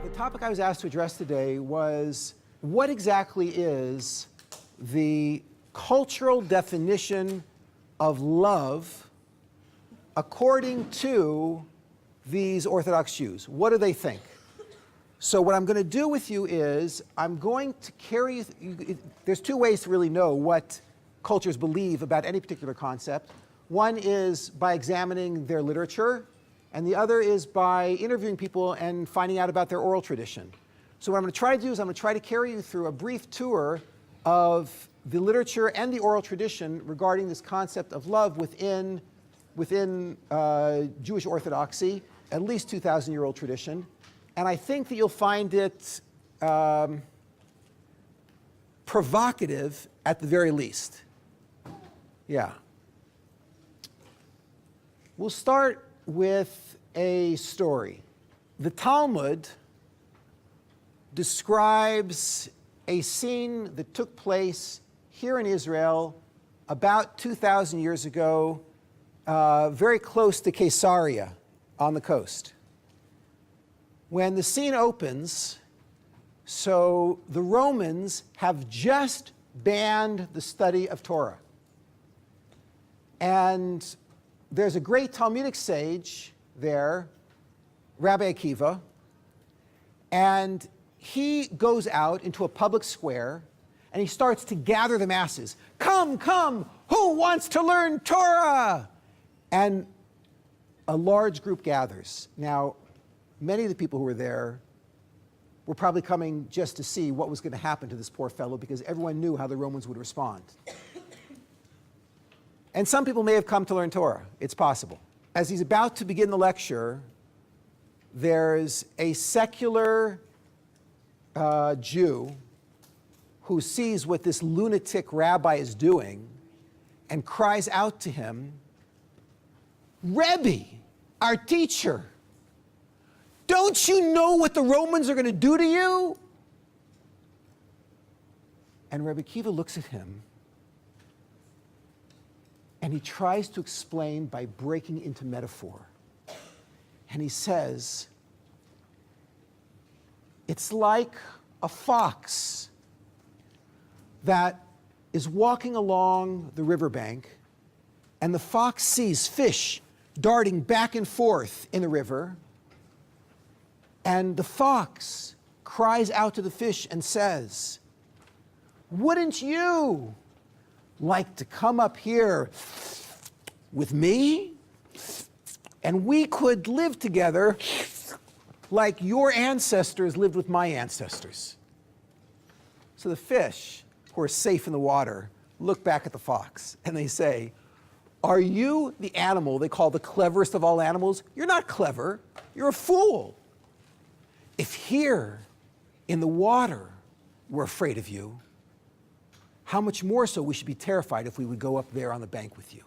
The topic I was asked to address today was, what exactly is the cultural definition of love according to these Orthodox Jews? What do they think? So what I'm going to do with you is, I'm going to carry you, there's two ways to really know what cultures believe about any particular concept. One is by examining their literature, and the other is by interviewing people and finding out about their oral tradition. So what I'm going to try to do is I'm going to try to carry you through a brief tour of the literature and the oral tradition regarding this concept of love within Jewish Orthodoxy, at least 2,000-year-old tradition. And I think that you'll find it provocative at the very least. Yeah. We'll start with a story. The Talmud describes a scene that took place here in Israel about 2,000 years ago, very close to Caesarea on the coast. When the scene opens, so the Romans have just banned the study of Torah. And there's a great Talmudic sage there, Rabbi Akiva, and he goes out into a public square and he starts to gather the masses. Come, come, who wants to learn Torah? And a large group gathers. Now, many of the people who were there were probably coming just to see what was going to happen to this poor fellow, because everyone knew how the Romans would respond. And some people may have come to learn Torah. It's possible. As he's about to begin the lecture, there's a secular Jew who sees what this lunatic rabbi is doing and cries out to him, "Rebbe, our teacher, don't you know what the Romans are going to do to you?" And Rabbi Akiva looks at him and he tries to explain by breaking into metaphor. And he says, it's like a fox that is walking along the riverbank, and the fox sees fish darting back and forth in the river, and the fox cries out to the fish and says, "Wouldn't you like to come up here with me? And we could live together like your ancestors lived with my ancestors." So the fish, who are safe in the water, look back at the fox and they say, "Are you the animal they call the cleverest of all animals? You're not clever, you're a fool. If here in the water we're afraid of you, how much more so we should be terrified if we would go up there on the bank with you."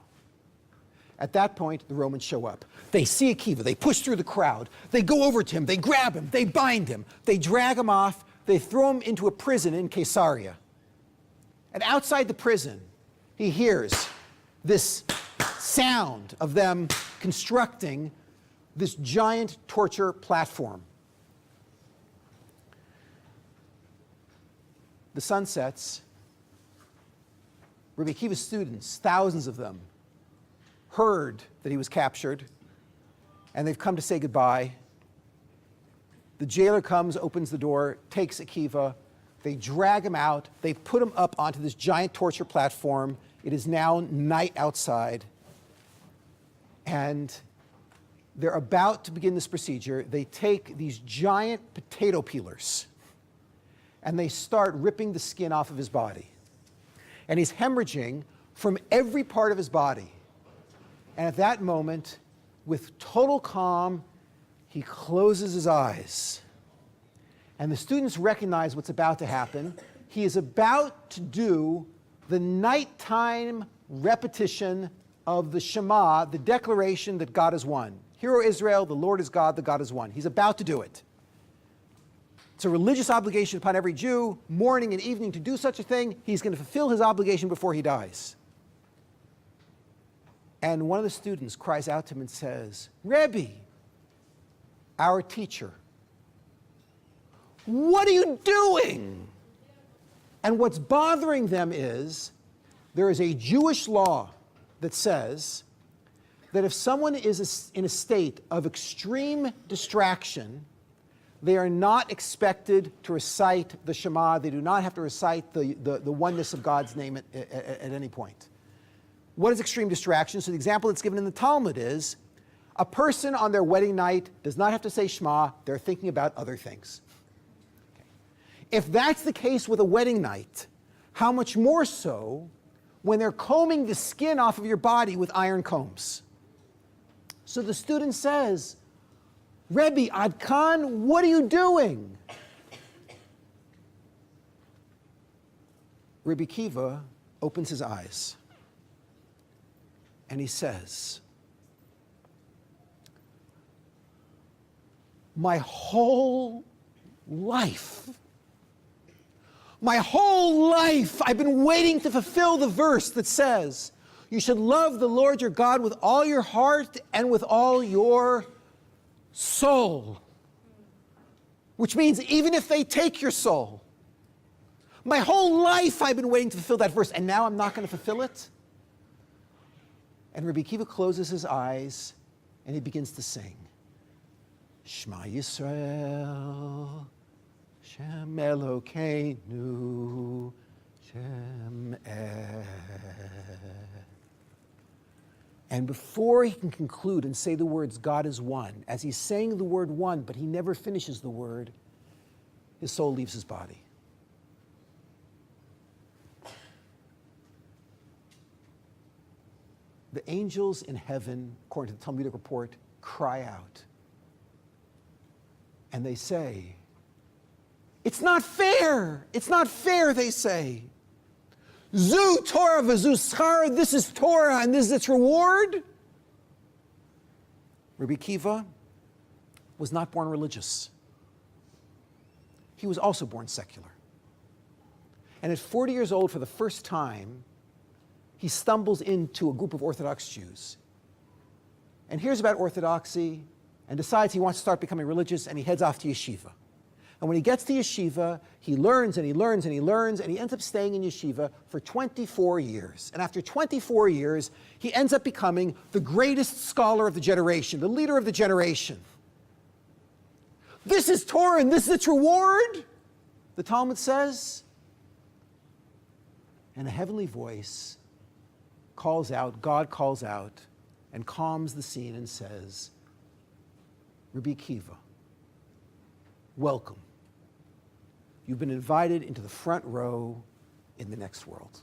At that point, the Romans show up. They see Akiva, they push through the crowd, they go over to him, they grab him, they bind him, they drag him off, they throw him into a prison in Caesarea. And outside the prison, he hears this sound of them constructing this giant torture platform. The sun sets. Rabbi Akiva's students, thousands of them, heard that he was captured, and they've come to say goodbye. The jailer comes, opens the door, takes Akiva. They drag him out. They put him up onto this giant torture platform. It is now night outside. And they're about to begin this procedure. They take these giant potato peelers, and they start ripping the skin off of his body. And he's hemorrhaging from every part of his body. And at that moment, with total calm, he closes his eyes. And the students recognize what's about to happen. He is about to do the nighttime repetition of the Shema, the declaration that God is one. Hear, O Israel, the Lord is God, the God is one. He's about to do it. It's a religious obligation upon every Jew, morning and evening, to do such a thing. He's going to fulfill his obligation before he dies. And one of the students cries out to him and says, "Rebbe, our teacher, what are you doing? And what's bothering them is there is a Jewish law that says that if someone is in a state of extreme distraction, they are not expected to recite the Shema. They do not have to recite the oneness of God's name at any point. What is extreme distraction? So the example that's given in the Talmud is, a person on their wedding night does not have to say Shema. They're thinking about other things. Okay. If that's the case with a wedding night, how much more so when they're combing the skin off of your body with iron combs? So the student says, Rebbe, Ad Khan, what are you doing? Rebbe Kiva opens his eyes and he says, my whole life, I've been waiting to fulfill the verse that says, you should love the Lord your God with all your heart and with all your soul. Which means even if they take your soul. My whole life I've been waiting to fulfill that verse, and now I'm not going to fulfill it? And Rabbi Akiva closes his eyes and he begins to sing. Shema Yisrael, Shem Elokeinu, Shem Ech. And before he can conclude and say the words, God is one, as he's saying the word one, but he never finishes the word, his soul leaves his body. The angels in heaven, according to the Talmudic report, cry out. And they say, it's not fair. It's not fair, they say. Zu Torah v'zu schar, this is Torah and this is its reward. Rabbi Akiva was not born religious. He was also born secular. And at 40 years old, for the first time, he stumbles into a group of Orthodox Jews and hears about Orthodoxy and decides he wants to start becoming religious, and he heads off to yeshiva. And when he gets to yeshiva, he learns and he learns and he learns, and he ends up staying in yeshiva for 24 years. And after 24 years, he ends up becoming the greatest scholar of the generation, the leader of the generation. This is Torah and this is its reward, the Talmud says. And a heavenly voice calls out, God calls out, and calms the scene and says, Rabbi Akiva, welcome. You've been invited into the front row in the next world.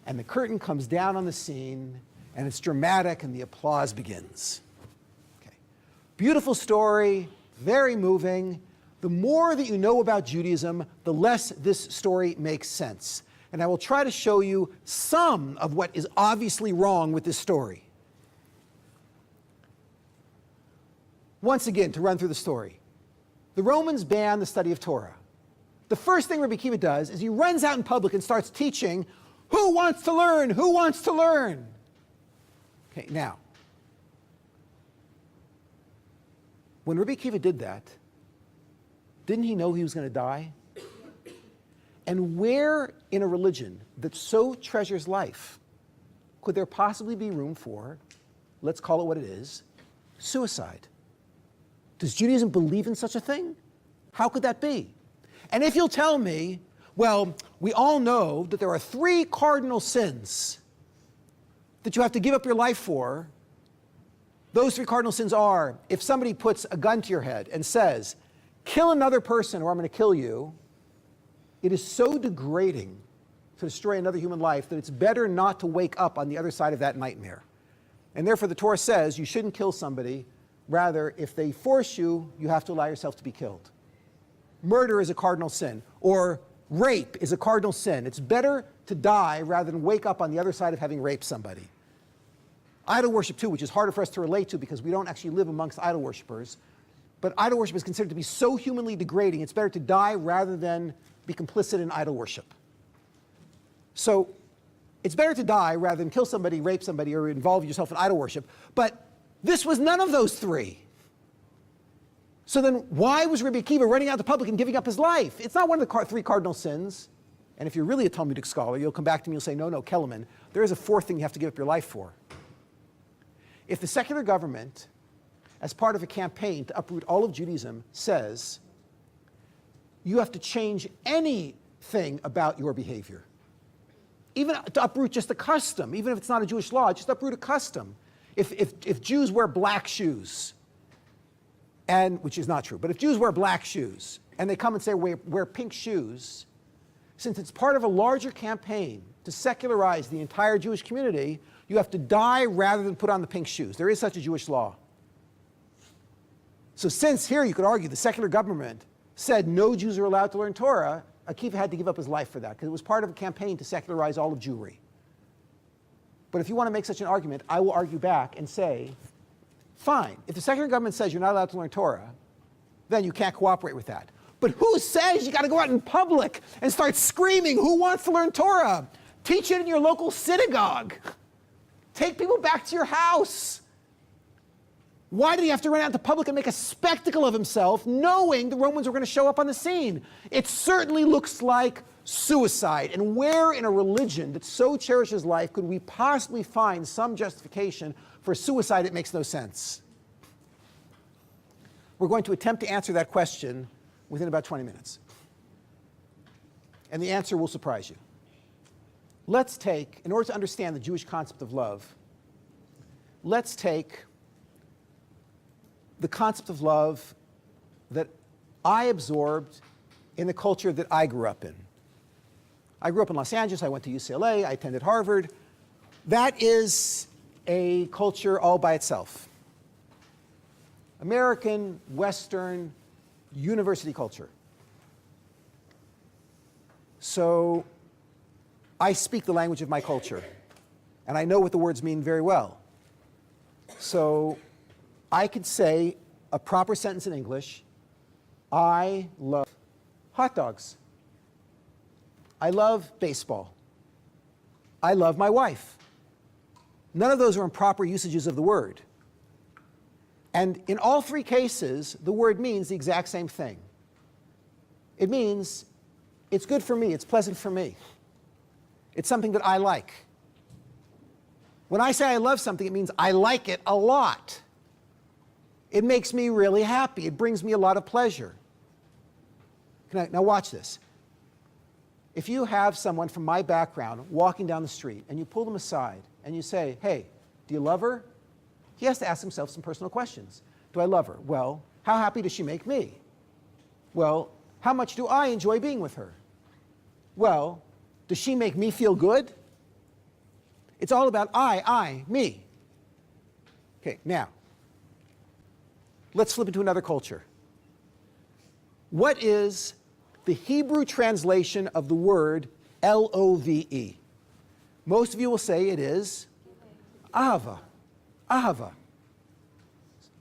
And the curtain comes down on the scene, and it's dramatic, and the applause begins. Okay. Beautiful story, very moving. The more that you know about Judaism, the less this story makes sense. And I will try to show you some of what is obviously wrong with this story. Once again, to run through the story. The Romans banned the study of Torah. The first thing Rabbi Akiva does is he runs out in public and starts teaching, who wants to learn? Who wants to learn? Okay, now, when Rabbi Akiva did that, didn't he know he was going to die? And where in a religion that so treasures life could there possibly be room for, let's call it what it is, suicide? Does Judaism believe in such a thing? How could that be? And if you'll tell me, well, we all know that there are 3 cardinal sins that you have to give up your life for. Those 3 cardinal sins are, if somebody puts a gun to your head and says, kill another person or I'm going to kill you, it is so degrading to destroy another human life that it's better not to wake up on the other side of that nightmare. And therefore the Torah says you shouldn't kill somebody. Rather, if they force you, you have to allow yourself to be killed. Murder is a cardinal sin, or rape is a cardinal sin. It's better to die rather than wake up on the other side of having raped somebody. Idol worship too, which is harder for us to relate to because we don't actually live amongst idol worshipers. But idol worship is considered to be so humanly degrading, it's better to die rather than be complicit in idol worship. So it's better to die rather than kill somebody, rape somebody, or involve yourself in idol worship. But this was none of those 3. So then why was Rabbi Akiva running out to public and giving up his life? It's not one of the three cardinal sins. And if you're really a Talmudic scholar, you'll come back to me and say, no, Kelleman, there is a fourth thing you have to give up your life for. If the secular government, as part of a campaign to uproot all of Judaism, says you have to change anything about your behavior, even to uproot just a custom, even if it's not a Jewish law, just uproot a custom. If Jews wear black shoes, and which is not true, but if Jews wear black shoes and they come and say wear pink shoes, since it's part of a larger campaign to secularize the entire Jewish community, you have to die rather than put on the pink shoes. There is such a Jewish law. So since here you could argue the secular government said no Jews are allowed to learn Torah, Akiva had to give up his life for that because it was part of a campaign to secularize all of Jewry. But if you want to make such an argument, I will argue back and say, fine, if the secular government says you're not allowed to learn Torah, then you can't cooperate with that. But who says you got to go out in public and start screaming, who wants to learn Torah? Teach it in your local synagogue. Take people back to your house. Why did he have to run out to public and make a spectacle of himself, knowing the Romans were going to show up on the scene? It certainly looks like suicide. And where in a religion that so cherishes life could we possibly find some justification for suicide? It makes no sense. We're going to attempt to answer that question within about 20 minutes. And the answer will surprise you. Let's take, in order to understand the Jewish concept of love, let's take the concept of love that I absorbed in the culture that I grew up in. I grew up in Los Angeles, I went to UCLA, I attended Harvard. That is a culture all by itself. American, Western, university culture. So I speak the language of my culture, and I know what the words mean very well. So I could say a proper sentence in English: I love hot dogs. I love baseball. I love my wife. None of those are improper usages of the word. And in all three cases, the word means the exact same thing. It means it's good for me, it's pleasant for me. It's something that I like. When I say I love something, it means I like it a lot. It makes me really happy. It brings me a lot of pleasure. Now watch this. If you have someone from my background walking down the street and you pull them aside and you say, hey, do you love her? He has to ask himself some personal questions. Do I love her? Well, how happy does she make me? Well, how much do I enjoy being with her? Well, does she make me feel good? It's all about I, me. Okay, now, let's flip into another culture. What is the Hebrew translation of the word L-O-V-E? Most of you will say it is ahava. Ahava.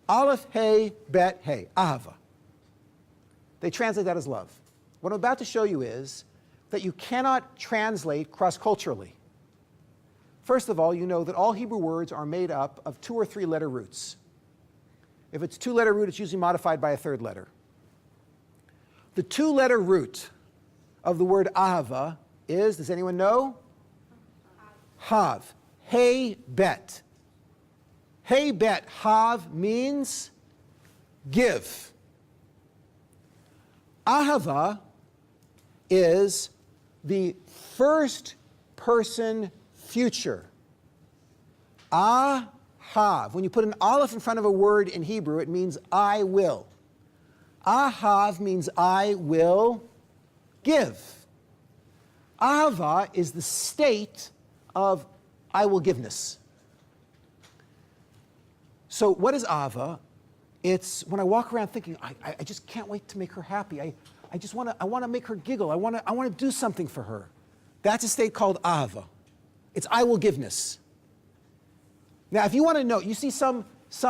Aleph, hey, bet, hey. Ahava. They translate that as love. What I'm about to show you is that you cannot translate cross-culturally. First of all, you know that all Hebrew words are made up of 2 or 3 letter roots. If it's 2-letter root, it's usually modified by a 3rd letter. The 2-letter root of the word ahava is, does anyone know? Hav. Hey, bet. Hey, bet, hav means give. Ahava is the first person future. Ahav. When you put an aleph in front of a word in Hebrew, it means I will. Ahav means I will give. Ahava is the state of I will giveness. So what is ahava? It's when I walk around thinking, I just can't wait to make her happy. I want to make her giggle. I want to do something for her. That's a state called ahava. It's I will giveness. Now, if you want to know, you see some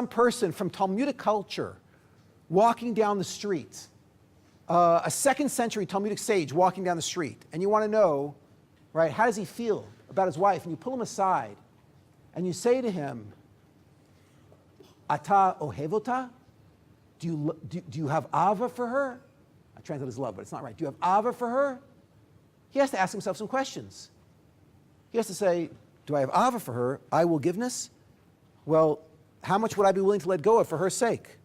person from Talmudic culture walking down the street, a 2nd century Talmudic sage walking down the street, and you want to know, right, how does he feel about his wife? And you pull him aside, and you say to him, Ata ohevota? do you have ava for her? I translate as love, but it's not right. Do you have ava for her? He has to ask himself some questions. He has to say, do I have ava for her? I will giveness? Well, how much would I be willing to let go of for her sake?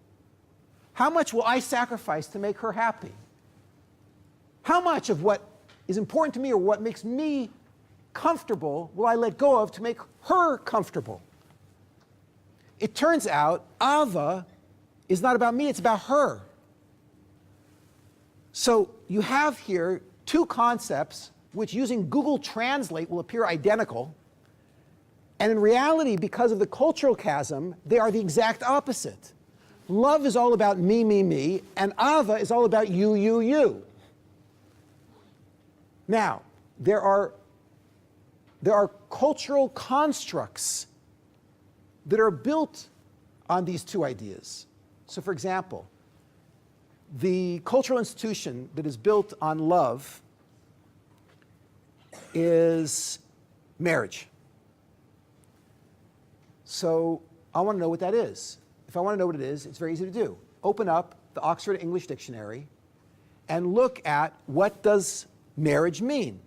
How much will I sacrifice to make her happy? How much of what is important to me or what makes me comfortable will I let go of to make her comfortable? It turns out ava is not about me, it's about her. So you have here two concepts which using Google Translate will appear identical. And in reality, because of the cultural chasm, they are the exact opposite. Love is all about me, me, me, and ava is all about you, you, you. Now, there are cultural constructs that are built on these two ideas. So for example, the cultural institution that is built on love is marriage. So I want to know what that is. If I want to know what it is, it's very easy to do. Open up the Oxford English Dictionary and look at what does marriage mean.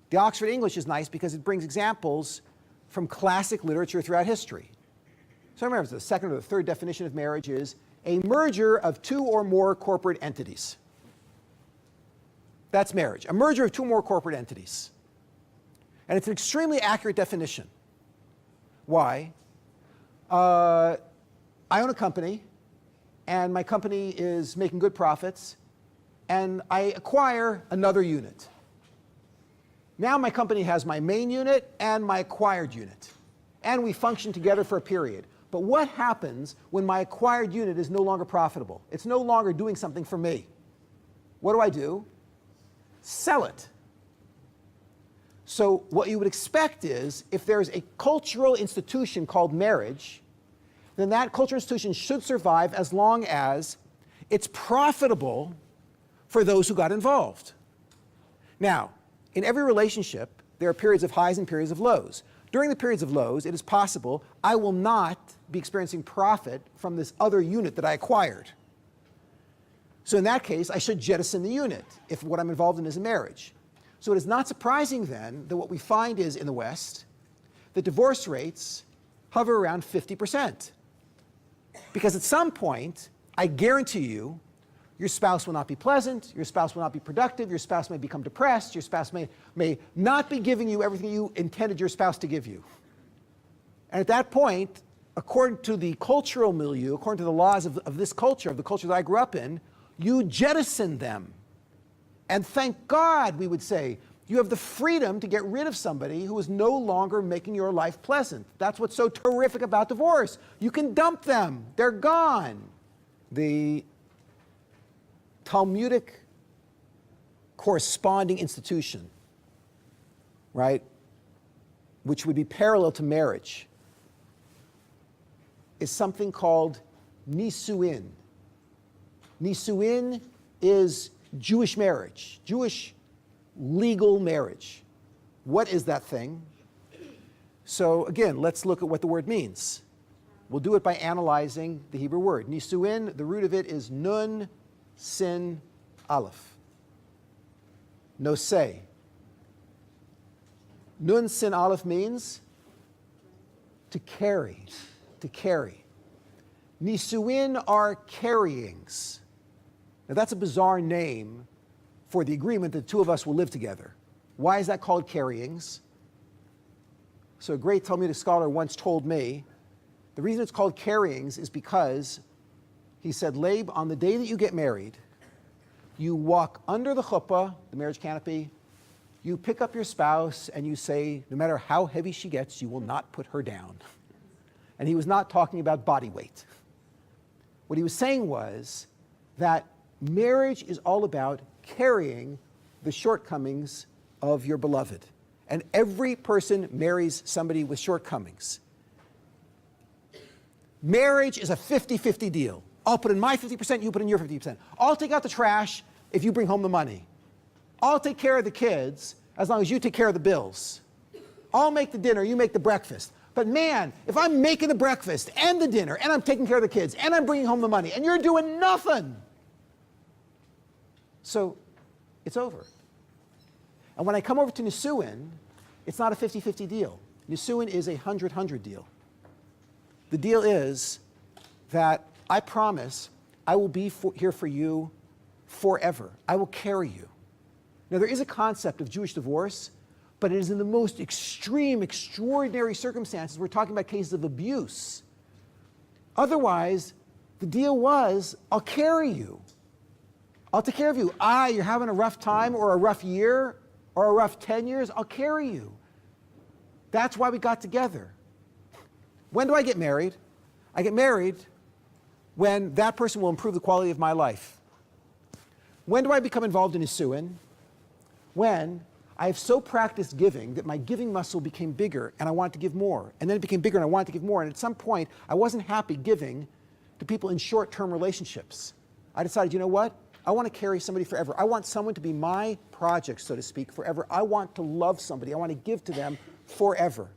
The Oxford English is nice because it brings examples from classic literature throughout history. So remember, the second or the third definition of marriage is a merger of two or more corporate entities. That's marriage, a merger of two or more corporate entities. And it's an extremely accurate definition. Why? I own a company, and my company is making good profits, and I acquire another unit. Now my company has my main unit and my acquired unit, and we function together for a period. But what happens when my acquired unit is no longer profitable? It's no longer doing something for me. What do? Sell it. So what you would expect is, if there's a cultural institution called marriage, then that cultural institution should survive as long as it's profitable for those who got involved. Now, in every relationship, there are periods of highs and periods of lows. During the periods of lows, it is possible I will not be experiencing profit from this other unit that I acquired. So in that case, I should jettison the unit if what I'm involved in is a marriage. So it is not surprising then that what we find is in the West, that divorce rates hover around 50%. Because at some point, I guarantee you, your spouse will not be pleasant, your spouse will not be productive, your spouse may become depressed, your spouse may not be giving you everything you intended your spouse to give you. And at that point, according to the cultural milieu, according to the laws of this culture, of the culture that I grew up in, you jettison them. And thank God, we would say, you have the freedom to get rid of somebody who is no longer making your life pleasant. That's what's so terrific about divorce. You can dump them. They're gone. The Talmudic corresponding institution, right, which would be parallel to marriage, is something called nisuin. Nisuin is Jewish marriage, Jewish legal marriage. What is that thing? So again, let's look at what the word means. We'll do it by analyzing the Hebrew word. Nisuin, the root of it is nun, sin, aleph. Nosei. Nun, sin, aleph means to carry, to carry. Nisuin are carryings. Now that's a bizarre name for the agreement that the two of us will live together. Why is that called carryings? So a great Talmudic scholar once told me, the reason it's called carryings is because, he said, Leib, on the day that you get married, you walk under the chuppah, the marriage canopy, you pick up your spouse and you say, no matter how heavy she gets, you will not put her down. And he was not talking about body weight. What he was saying was that marriage is all about carrying the shortcomings of your beloved. And every person marries somebody with shortcomings. Marriage is a 50-50 deal. I'll put in my 50%, you put in your 50%. I'll take out the trash if you bring home the money. I'll take care of the kids as long as you take care of the bills. I'll make the dinner, you make the breakfast. But man, if I'm making the breakfast and the dinner and I'm taking care of the kids and I'm bringing home the money and you're doing nothing, so it's over. And when I come over to Nisuin, it's not a 50-50 deal. Nisuin is a 100-100 deal. The deal is that I promise I will be here for you forever. I will carry you. Now, there is a concept of Jewish divorce, but it is in the most extreme, extraordinary circumstances. We're talking about cases of abuse. Otherwise, the deal was, I'll carry you. I'll take care of you. You're having a rough time or a rough year or a rough 10 years, I'll carry you. That's why we got together. When do I get married? I get married when that person will improve the quality of my life. When do I become involved in Nisuin? When I have so practiced giving that my giving muscle became bigger and I wanted to give more. And then it became bigger and I wanted to give more. And at some point, I wasn't happy giving to people in short-term relationships. I decided, you know what? I want to carry somebody forever. I want someone to be my project, so to speak, forever. I want to love somebody. I want to give to them forever.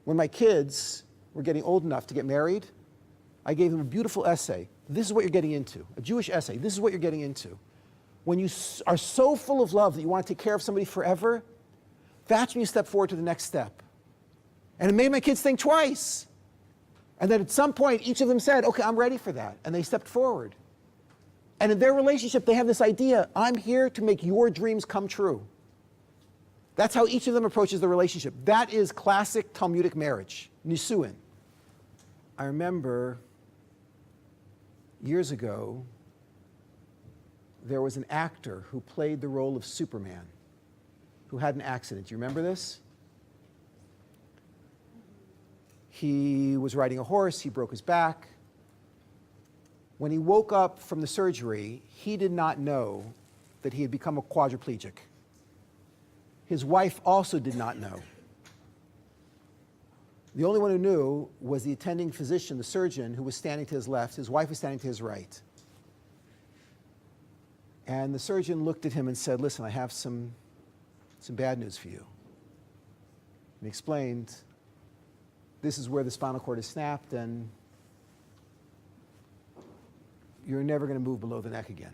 When my kids were getting old enough to get married, I gave them a beautiful essay. This is what you're getting into. A Jewish essay. This is what you're getting into. When you are so full of love that you want to take care of somebody forever, that's when you step forward to the next step. And it made my kids think twice. And then at some point, each of them said, okay, I'm ready for that. And they stepped forward. And in their relationship, they have this idea, I'm here to make your dreams come true. That's how each of them approaches the relationship. That is classic Talmudic marriage, Nisuin. I remember years ago, there was an actor who played the role of Superman who had an accident. Do you remember this? He was riding a horse, he broke his back. When he woke up from the surgery, he did not know that he had become a quadriplegic. His wife also did not know. The only one who knew was the attending physician, the surgeon, who was standing to his left. His wife was standing to his right. And the surgeon looked at him and said, listen, I have some bad news for you. And he explained, this is where the spinal cord is snapped and you're never going to move below the neck again.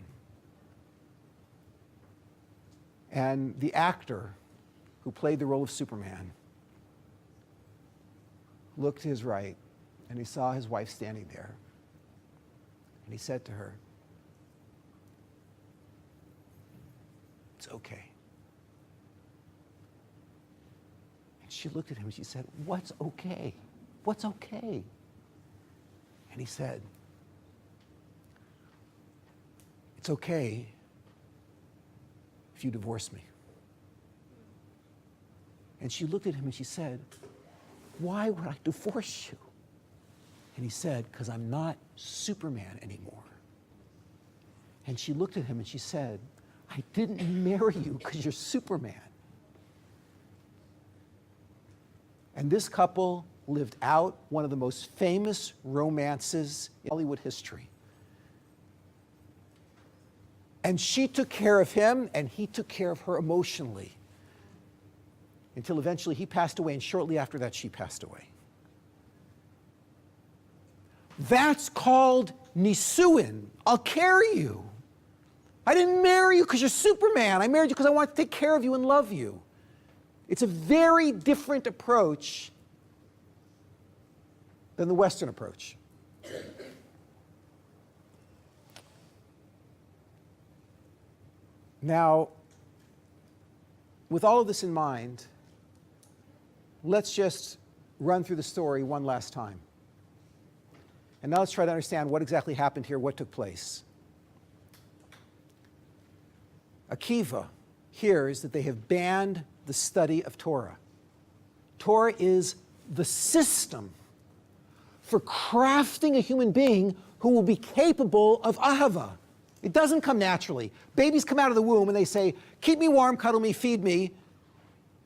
And the actor who played the role of Superman looked to his right and he saw his wife standing there. And he said to her, it's okay. And she looked at him and she said, what's okay? What's okay? And he said, it's okay if you divorce me. And she looked at him and she said, why would I divorce you? And he said, because I'm not Superman anymore. And she looked at him and she said, I didn't marry you because you're Superman. And this couple lived out one of the most famous romances in Hollywood history. And she took care of him, and he took care of her emotionally. Until eventually he passed away, and shortly after that, she passed away. That's called Nisuin. I'll carry you. I didn't marry you because you're Superman. I married you because I want to take care of you and love you. It's a very different approach than the Western approach. Now, with all of this in mind, let's just run through the story one last time. And now let's try to understand what exactly happened here, what took place. Akiva hears that they have banned the study of Torah. Torah is the system for crafting a human being who will be capable of ahava. It doesn't come naturally. Babies come out of the womb and they say, keep me warm, cuddle me, feed me,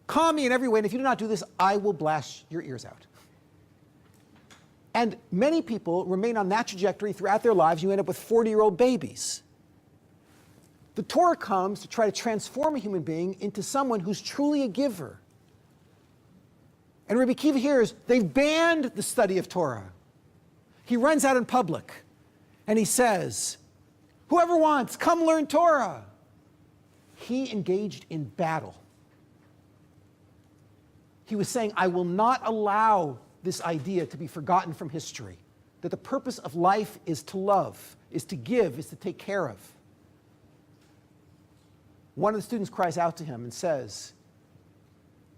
calm me in every way, and if you do not do this, I will blast your ears out. And many people remain on that trajectory throughout their lives. You end up with 40-year-old babies. The Torah comes to try to transform a human being into someone who's truly a giver. And Rabbi Akiva hears they've banned the study of Torah. He runs out in public and he says, whoever wants, come learn Torah. He engaged in battle. He was saying, I will not allow this idea to be forgotten from history, that the purpose of life is to love, is to give, is to take care of. One of the students cries out to him and says,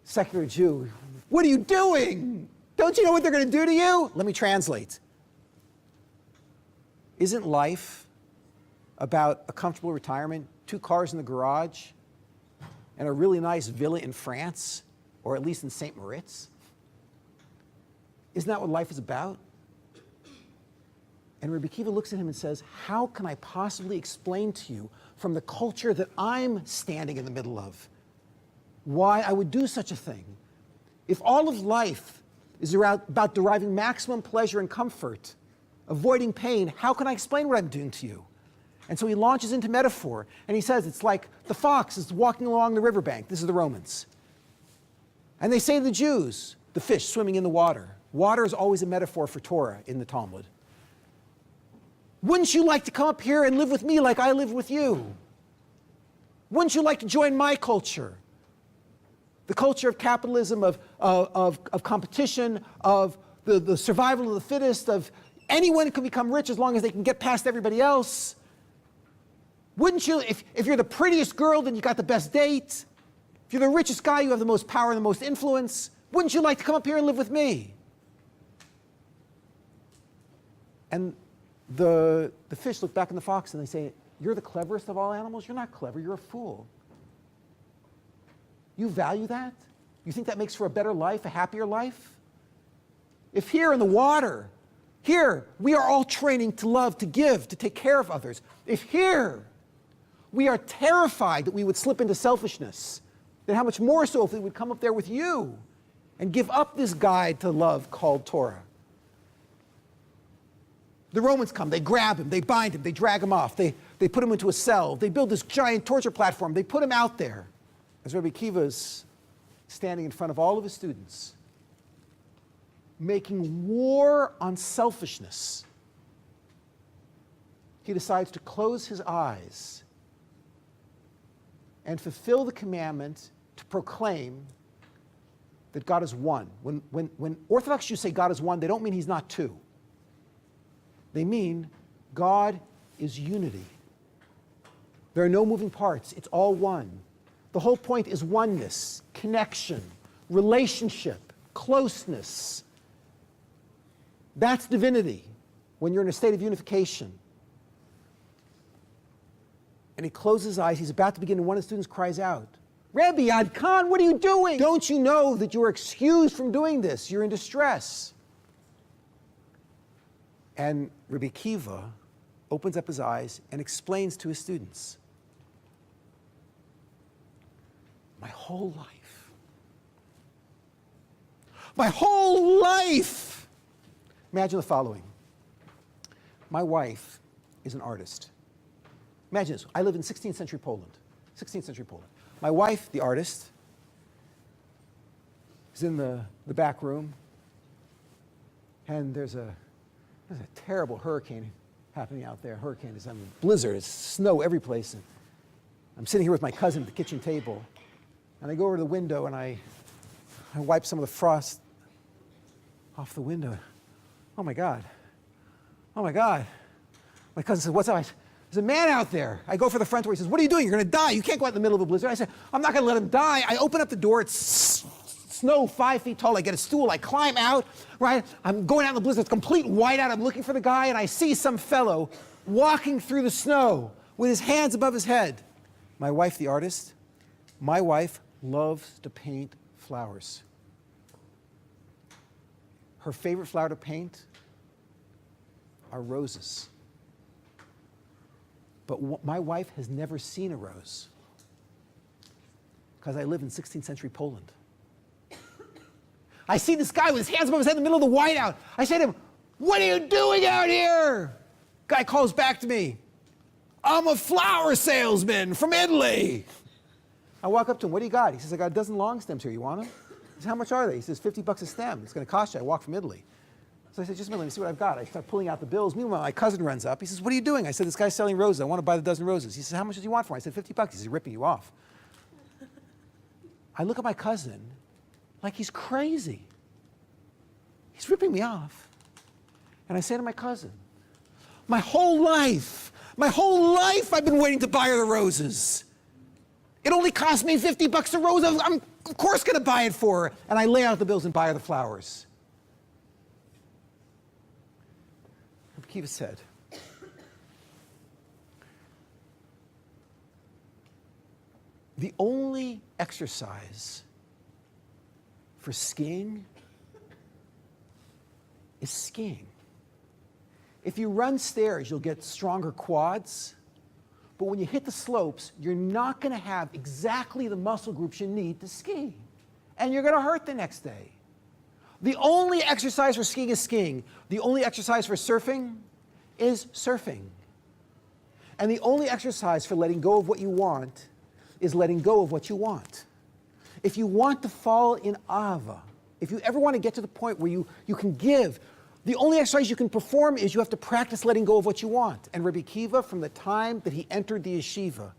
secular Jew, what are you doing? Don't you know what they're going to do to you? Let me translate. Isn't life about a comfortable retirement, 2 cars in the garage, and a really nice villa in France, or at least in St. Moritz? Isn't that what life is about? And Rabbi Akiva looks at him and says, how can I possibly explain to you from the culture that I'm standing in the middle of why I would do such a thing? If all of life is about deriving maximum pleasure and comfort, avoiding pain, how can I explain what I'm doing to you? And so he launches into metaphor, and he says it's like the fox is walking along the riverbank. This is the Romans. And they say to the Jews, the fish swimming in the water. Water is always a metaphor for Torah in the Talmud. Wouldn't you like to come up here and live with me like I live with you? Wouldn't you like to join my culture? The culture of capitalism, of competition, of the survival of the fittest, of anyone can become rich as long as they can get past everybody else. Wouldn't you, if you're the prettiest girl, then you got the best date. If you're the richest guy, you have the most power and the most influence. Wouldn't you like to come up here and live with me? And the fish look back at the fox and they say, you're the cleverest of all animals? You're not clever, you're a fool. You value that? You think that makes for a better life, a happier life? If here in the water, here we are all training to love, to give, to take care of others. If here we are terrified that we would slip into selfishness, then how much more so if we would come up there with you and give up this guide to love called Torah? The Romans come, they grab him, they bind him, they drag him off, they put him into a cell, they build this giant torture platform, they put him out there. As Rabbi Akiva's standing in front of all of his students, making war on selfishness, he decides to close his eyes and fulfill the commandment to proclaim that God is one. When Orthodox Jews say God is one, they don't mean he's not two. They mean God is unity. There are no moving parts. It's all one. The whole point is oneness, connection, relationship, closeness. That's divinity when you're in a state of unification. And he closes his eyes. He's about to begin, and one of the students cries out, Rebbe, Ad Khan, what are you doing? Don't you know that you are excused from doing this? You're in distress. And Rabbi Akiva opens up his eyes and explains to his students, my whole life. Imagine the following. My wife is an artist. Imagine this. I live in 16th century Poland. 16th century Poland. My wife, the artist, is in the back room, and there's a terrible hurricane happening out there. Hurricane is, blizzard, it's snow every place. And I'm sitting here with my cousin at the kitchen table, and I go over to the window and I wipe some of the frost off the window. Oh my God. Oh my God. My cousin says, what's up? There's a man out there. I go for the front door. He says, what are you doing? You're going to die. You can't go out in the middle of a blizzard. I said, I'm not going to let him die. I open up the door. It's snow 5 feet tall. I get a stool. I climb out, right? I'm going out in the blizzard. It's complete whiteout. I'm looking for the guy, and I see some fellow walking through the snow with his hands above his head. My wife, the artist, my wife loves to paint flowers. Her favorite flower to paint are roses. But my wife has never seen a rose because I live in 16th century Poland. I see this guy with his hands above his head in the middle of the whiteout. I say to him, what are you doing out here? Guy calls back to me, I'm a flower salesman from Italy. I walk up to him, what do you got? He says, I got a dozen long stems here, you want them? He said, how much are they? He says, $50 a stem. It's going to cost you. I walked from Italy. So I said, just a minute, let me see what I've got. I start pulling out the bills. Meanwhile, my cousin runs up. He says, what are you doing? I said, this guy's selling roses. I want to buy the dozen roses. He says, how much does he want for them? I said, $50. He said, ripping you off. I look at my cousin like he's crazy. He's ripping me off. And I say to my cousin, my whole life I've been waiting to buy her the roses. It only cost me $50 a rose. I'm of course going to buy it for her. And I lay out the bills and buy her the flowers. Kiva said, the only exercise for skiing is skiing. If you run stairs, you'll get stronger quads, but when you hit the slopes, you're not going to have exactly the muscle groups you need to ski, and you're going to hurt the next day. The only exercise for skiing is skiing. The only exercise for surfing is surfing. And the only exercise for letting go of what you want is letting go of what you want. If you want to fall in ahava, if you ever want to get to the point where you can give, the only exercise you can perform is you have to practice letting go of what you want. And Rabbi Kiva, from the time that he entered the yeshiva,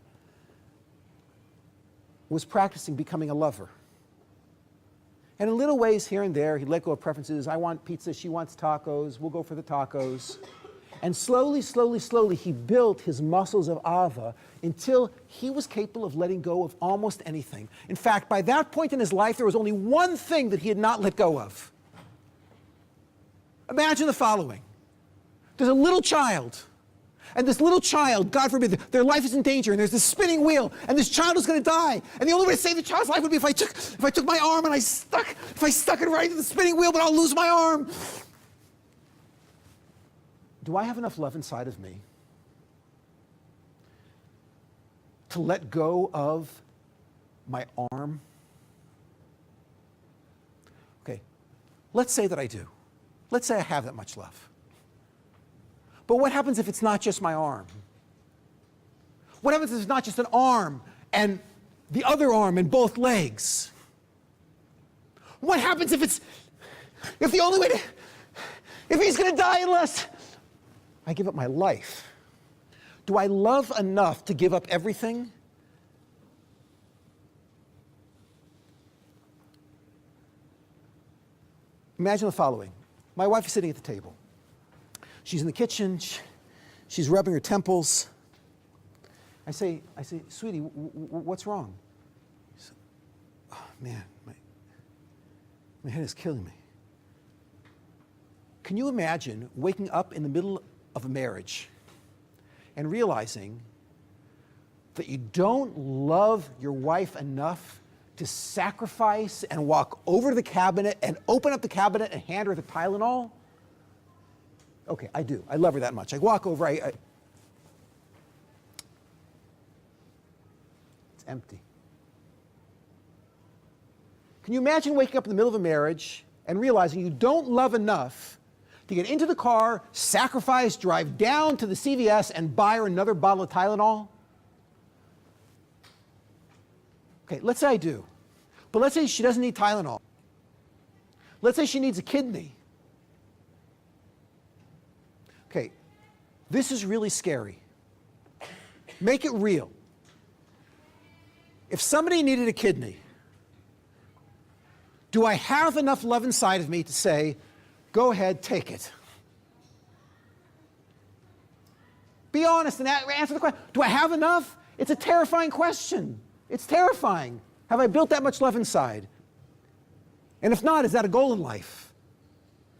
was practicing becoming a lover. And in little ways here and there, he let go of preferences. I want pizza, she wants tacos, we'll go for the tacos. And slowly, slowly, slowly, he built his muscles of ahava until he was capable of letting go of almost anything. In fact, by that point in his life, there was only one thing that he had not let go of. Imagine the following. There's a little child, and this little child, God forbid, their life is in danger, and there's this spinning wheel, and this child is going to die. And the only way to save the child's life would be if I took my arm and if I stuck it right into the spinning wheel, but I'll lose my arm. Do I have enough love inside of me to let go of my arm? Okay, let's say that I do. Let's say I have that much love. But what happens if it's not just my arm? What happens if it's not just an arm and the other arm and both legs? What happens if the only way if he's going to die unless I give up my life? Do I love enough to give up everything? Imagine the following. My wife is sitting at the table. She's in the kitchen. She's rubbing her temples. I say, sweetie, what's wrong? She said, oh, man, my head is killing me. Can you imagine waking up in the middle of a marriage and realizing that you don't love your wife enough to sacrifice and walk over to the cabinet and open up the cabinet and hand her the Tylenol? Okay, I do. I love her that much. I walk over, it's empty. Can you imagine waking up in the middle of a marriage and realizing you don't love enough to get into the car, sacrifice, drive down to the CVS and buy her another bottle of Tylenol? Okay, let's say I do. But let's say she doesn't need Tylenol. Let's say she needs a kidney. Okay, this is really scary. Make it real. If somebody needed a kidney, do I have enough love inside of me to say, go ahead, take it? Be honest and answer the question. Do I have enough? It's a terrifying question. It's terrifying. Have I built that much love inside? And if not, is that a goal in life?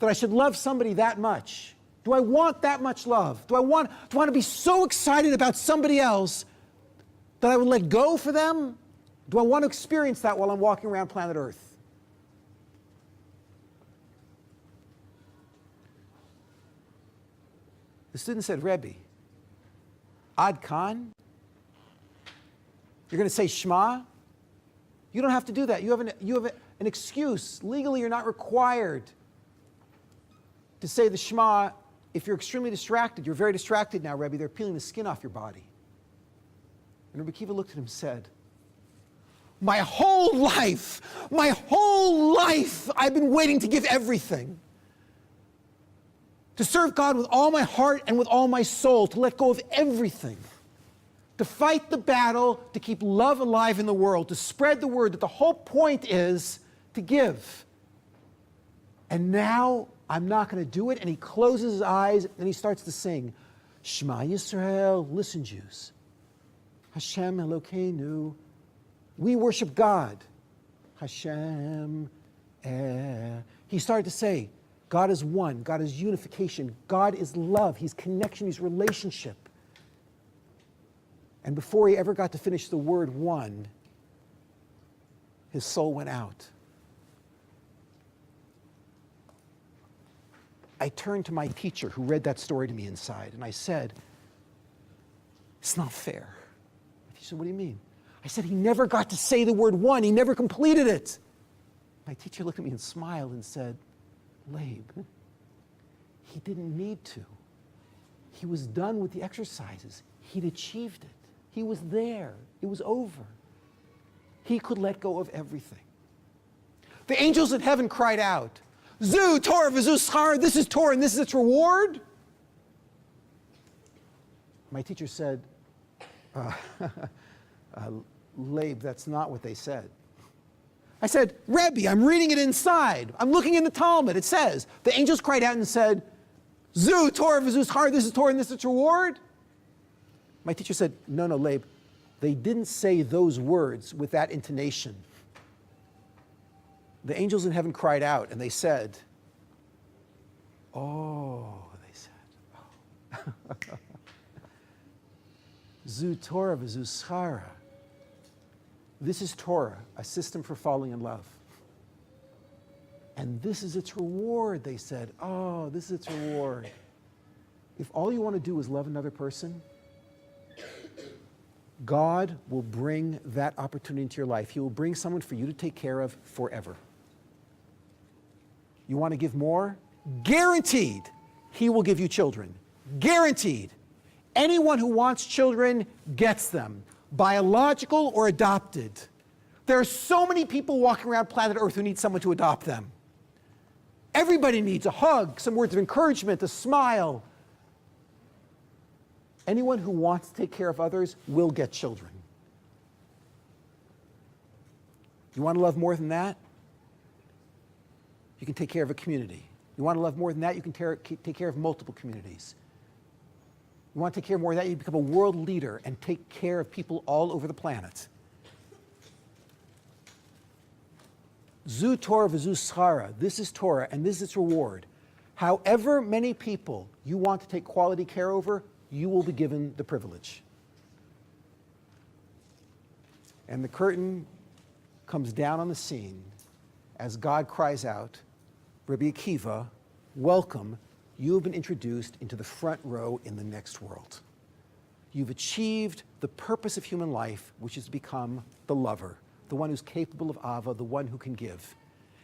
That I should love somebody that much? Do I want that much love? Do I want to be so excited about somebody else that I would let go for them? Do I want to experience that while I'm walking around planet Earth? The student said, Rebbe, Ad Khan? You're going to say Shema? You don't have to do that. You have an excuse. Legally, you're not required to say the Shema if you're extremely distracted. You're very distracted now, Rebbe. They're peeling the skin off your body. And Rebbe Kiva looked at him and said, my whole life, I've been waiting to give everything. To serve God with all my heart and with all my soul, to let go of everything. To fight the battle, to keep love alive in the world, to spread the word that the whole point is to give. And now I'm not going to do it. And he closes his eyes and he starts to sing. Shema Yisrael, listen Jews. Hashem Elokeinu. We worship God. Hashem. He started to say, God is one. God is unification. God is love. He's connection. He's relationship. And before he ever got to finish the word one, his soul went out. I turned to my teacher who read that story to me inside, and I said, it's not fair. He said, what do you mean? I said, he never got to say the word one. He never completed it. My teacher looked at me and smiled and said, Labe, he didn't need to. He was done with the exercises. He'd achieved it. He was there. It was over. He could let go of everything. The angels in heaven cried out, Zu, Torah, v'zu, schar, this is Torah and this is its reward. My teacher said, Labe, that's not what they said. I said, Rebbe, I'm reading it inside. I'm looking in the Talmud. It says, the angels cried out and said, Zu, Torah, v'zu, schar, this is Torah and this is its reward. My teacher said, no, Labe, they didn't say those words with that intonation. The angels in heaven cried out and they said, Zu Torah v'zu schara. This is Torah, a system for falling in love. And this is its reward, they said. Oh, this is its reward. If all you want to do is love another person, God will bring that opportunity into your life. He will bring someone for you to take care of forever. You want to give more? Guaranteed, he will give you children. Guaranteed. Anyone who wants children gets them, biological or adopted. There are so many people walking around planet Earth who need someone to adopt them. Everybody needs a hug, some words of encouragement, a smile. Anyone who wants to take care of others will get children. You want to love more than that? You can take care of a community. You want to love more than that? You can take care of multiple communities. You want to take care of more than that? You become a world leader and take care of people all over the planet. Zu Torah v'zu schara. This is Torah and this is its reward. However many people you want to take quality care over, you will be given the privilege. And the curtain comes down on the scene as God cries out, Rabbi Akiva, welcome, you have been introduced into the front row in the next world. You've achieved the purpose of human life, which is to become the lover, the one who's capable of Ava, the one who can give.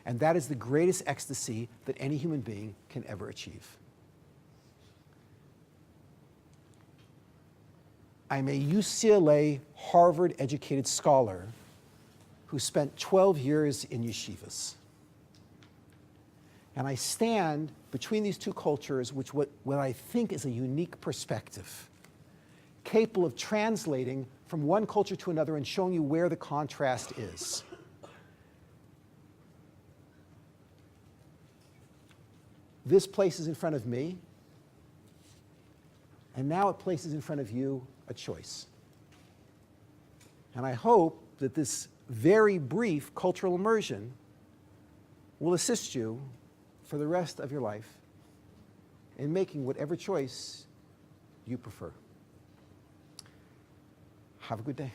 And that is the greatest ecstasy that any human being can ever achieve. I'm a UCLA Harvard-educated scholar who spent 12 years in yeshivas. And I stand between these two cultures, which what I think is a unique perspective, capable of translating from one culture to another and showing you where the contrast is. This places in front of me, and now it places in front of you a choice. And I hope that this very brief cultural immersion will assist you for the rest of your life in making whatever choice you prefer. Have a good day.